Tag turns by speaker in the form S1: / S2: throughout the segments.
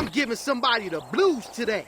S1: I'm giving somebody the blues today.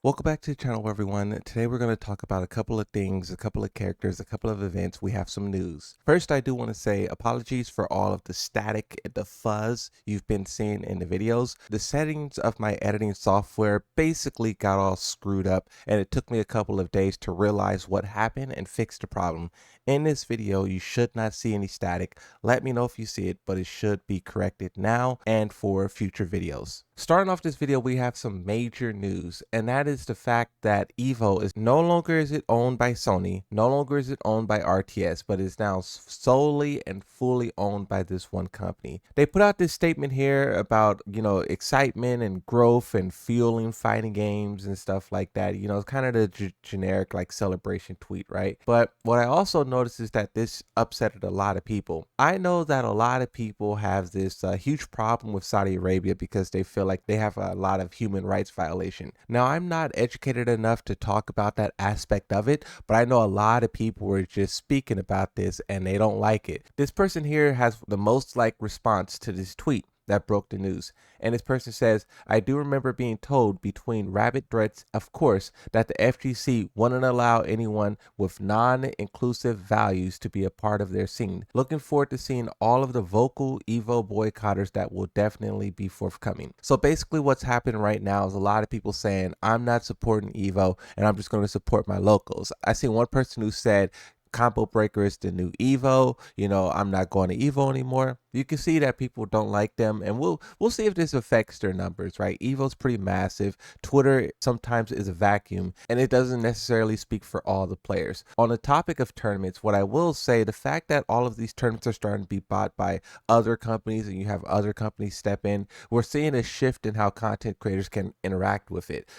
S2: Welcome back to the channel, everyone. Today we're going to talk about a couple of things, a couple of characters, a couple of events. We have some news. First, I do want to say apologies for all of the static and the fuzz you've been seeing in the videos. The settings of my editing software basically got all screwed up, and it took me a couple of days to realize what happened and fix the problem. In this video, you should not see any static. Let me know if you see it, but it should be corrected now and for future videos. Starting off this video, we have some major news, and that is the fact that Evo is no longer is it owned by Sony, no longer is it owned by RTS, but is now solely and fully owned by this one company. They put out this statement here about, excitement and growth and fueling fighting games and stuff like that. It's kind of the generic like celebration tweet, right? But what I also noticed is that this upsetted a lot of people. I know that a lot of people have this huge problem with Saudi Arabia because they feel like they have a lot of human rights violation. Now, I'm not educated enough to talk about that aspect of it, but I know a lot of people were just speaking about this and they don't like it. This person here has the most like response to this tweet that broke the news, and this person says, I do remember being told between rabid threats, of course, that the FGC wouldn't allow anyone with non-inclusive values to be a part of their scene. Looking forward to seeing all of the vocal Evo boycotters that will definitely be forthcoming. So basically what's happening right now is a lot of people saying, I'm not supporting Evo and I'm just going to support my locals. I see one person who said, Combo Breaker is the new Evo. I'm not going to Evo anymore. You can see that people don't like them, and we'll see if this affects their numbers, right? Evo's pretty massive. Twitter sometimes is a vacuum, and it doesn't necessarily speak for all the players. On the topic of tournaments, what I will say, the fact that all of these tournaments are starting to be bought by other companies and you have other companies step in, we're seeing a shift in how content creators can interact with it.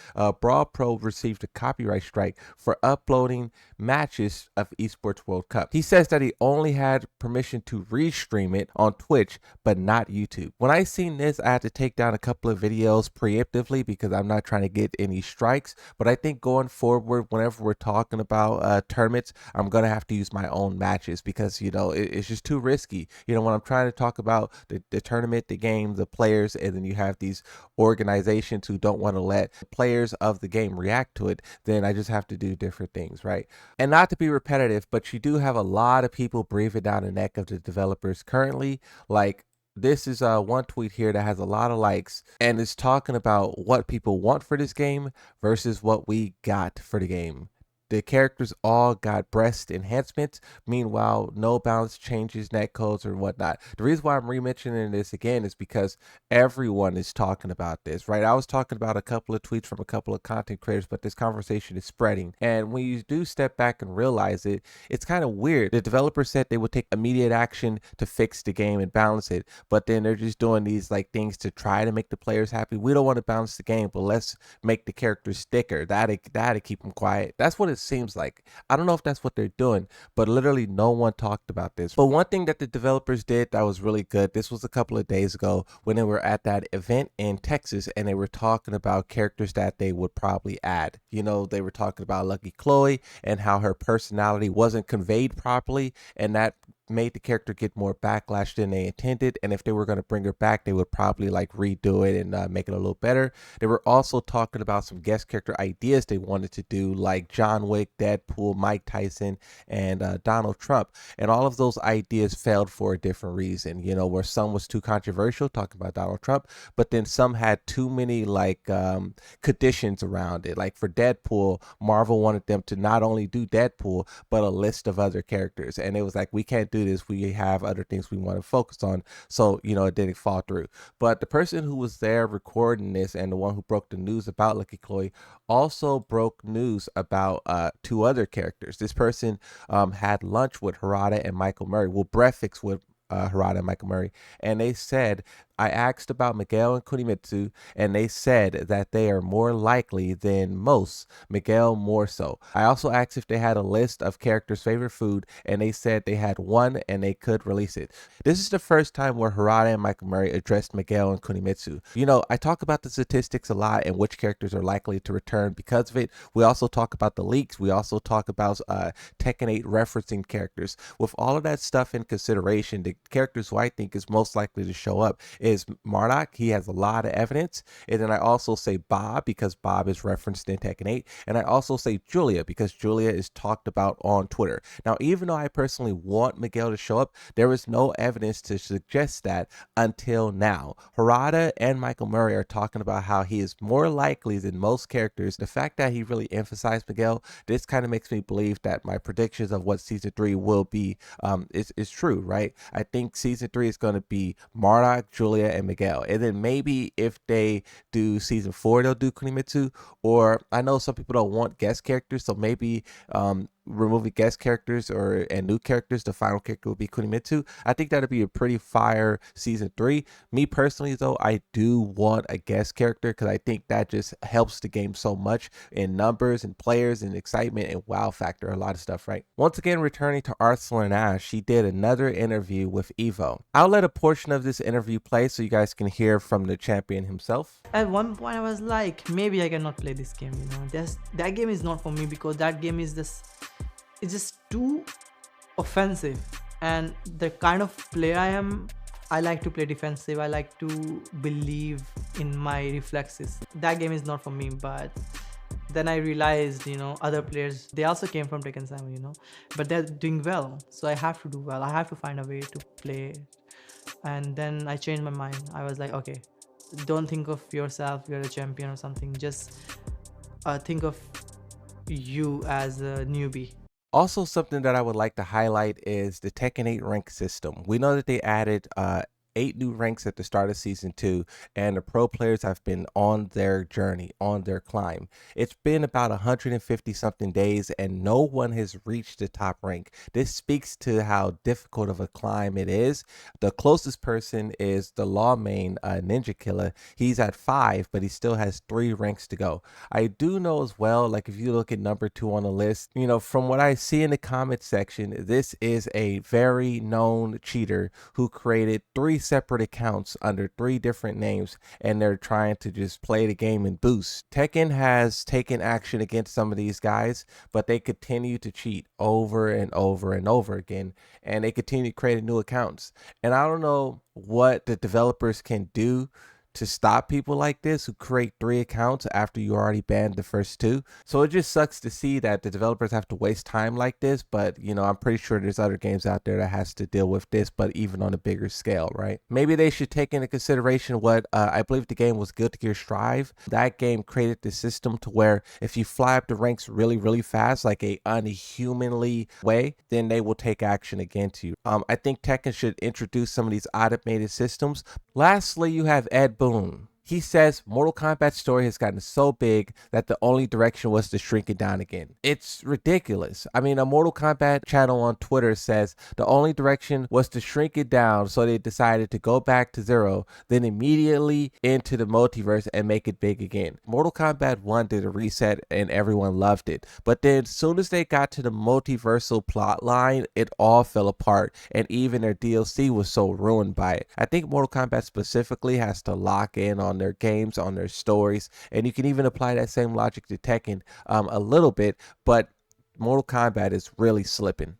S2: Brawl Pro received a copyright strike for uploading matches of Esports World Cup. He says that he only had permission to restream it on Twitch, but not YouTube. When I seen this, I had to take down a couple of videos preemptively because I'm not trying to get any strikes. But I think going forward, whenever we're talking about tournaments, I'm gonna have to use my own matches because it's just too risky. When I'm trying to talk about the tournament, the game, the players, and then you have these organizations who don't want to let players of the game react to it, then I just have to do different things, right? And not to be repetitive, but you do have a lot of people breathing down the neck of the developers currently. Like, this is one tweet here that has a lot of likes and is talking about what people want for this game versus what we got for the game. The characters all got breast enhancements. Meanwhile, no balance changes, netcodes, or whatnot. The reason why I'm re-mentioning this again is because everyone is talking about this, right? I was talking about a couple of tweets from a couple of content creators, but this conversation is spreading. And when you do step back and realize it, it's kind of weird. The developer said they would take immediate action to fix the game and balance it, but then they're just doing these like things to try to make the players happy. We don't want to balance the game, but let's make the characters thicker. That'll keep them quiet. That's what it seems like. I don't know if that's what they're doing, but literally no one talked about this. But one thing that the developers did that was really good, this was a couple of days ago when they were at that event in Texas and they were talking about characters that they would probably add. They were talking about Lucky Chloe and how her personality wasn't conveyed properly, and that made the character get more backlash than they intended. And if they were going to bring her back, they would probably like redo it and make it a little better. They were also talking about some guest character ideas they wanted to do, like John Wick, Deadpool, Mike Tyson, and Donald Trump. And all of those ideas failed for a different reason, where some was too controversial, talking about Donald Trump, but then some had too many like conditions around it. Like for Deadpool, Marvel wanted them to not only do Deadpool, but a list of other characters. And it was like, we can't do this, we have other things we want to focus on. So it didn't fall through. But the person who was there recording this and the one who broke the news about Lucky Chloe also broke news about two other characters. This person had lunch with Harada and Michael Murray, breakfast with Harada and Michael Murray, and they said, I asked about Miguel and Kunimitsu, and they said that they are more likely than most, Miguel more so. I also asked if they had a list of characters' favorite food, and they said they had one and they could release it. This is the first time where Harada and Michael Murray addressed Miguel and Kunimitsu. I talk about the statistics a lot and which characters are likely to return because of it. We also talk about the leaks. We also talk about Tekken 8 referencing characters. With all of that stuff in consideration, the characters who I think is most likely to show up is Marduk. He has a lot of evidence. And then I also say Bob because Bob is referenced in Tekken 8. And I also say Julia because Julia is talked about on Twitter. Now, even though I personally want Miguel to show up, there is no evidence to suggest that until now. Harada and Michael Murray are talking about how he is more likely than most characters. The fact that he really emphasized Miguel, this kind of makes me believe that my predictions of what season 3 will be is true, right? I think season 3 is going to be Marduk, Julia, and Miguel. And then maybe if they do season 4, they'll do Kunimitsu. Or I know some people don't want guest characters, so maybe removing guest characters and new characters, the final character will be Kunimitsu. I think that'd be a pretty fire season 3. Me personally though, I do want a guest character because I think that just helps the game so much in numbers and players and excitement and wow factor, a lot of stuff, right? Once again, returning to Arslan Ash, he did another interview with Evo. I'll let a portion of this interview play so you guys can hear from the champion himself.
S3: At one point I was like, maybe I cannot play this game, that game is not for me because that game is it's just too offensive, and the kind of player I am, I like to play defensive. I like to believe in my reflexes. That game is not for me. But then I realized, other players, they also came from Tekken 7, but they're doing well, so I have to do well. I have to find a way to play. And then I changed my mind. I was like, okay, don't think of yourself you're a champion or something, just think of you as a newbie.
S2: Also, something that I would like to highlight is the Tekken 8 rank system. We know that they added 8 new ranks at the start of season 2, and the pro players have been on their journey, on their climb. It's been about 150 something days and no one has reached the top rank. This speaks to how difficult of a climb it is. The closest person is the Law main Ninja Killer. He's at 5, but he still has 3 ranks to go. I do know as well, like if you look at number 2 on the list, from what I see in the comment section, this is a very known cheater who created 3 separate accounts under 3 different names, and they're trying to just play the game and boost. Tekken has taken action against some of these guys, but they continue to cheat over and over and over again, and they continue creating new accounts. And I don't know what the developers can do to stop people like this who create 3 accounts after you already banned the first 2. So it just sucks to see that the developers have to waste time like this, but I'm pretty sure there's other games out there that has to deal with this, but even on a bigger scale, right? Maybe they should take into consideration what I believe the game was Guilty Gear Strive. That game created this system to where if you fly up the ranks really, really fast, like a unhumanly way, then they will take action against you. I think Tekken should introduce some of these automated systems. Lastly, you have Ed Boon. He says Mortal Kombat's story has gotten so big that the only direction was to shrink it down again. It's ridiculous. I mean, a Mortal Kombat channel on Twitter says the only direction was to shrink it down, so they decided to go back to 0, then immediately into the multiverse and make it big again. Mortal Kombat 1 did a reset and everyone loved it. But then as soon as they got to the multiversal plot line, it all fell apart, and even their DLC was so ruined by it. I think Mortal Kombat specifically has to lock in on their games, on their stories, and you can even apply that same logic to Tekken a little bit, but Mortal Kombat is really slipping.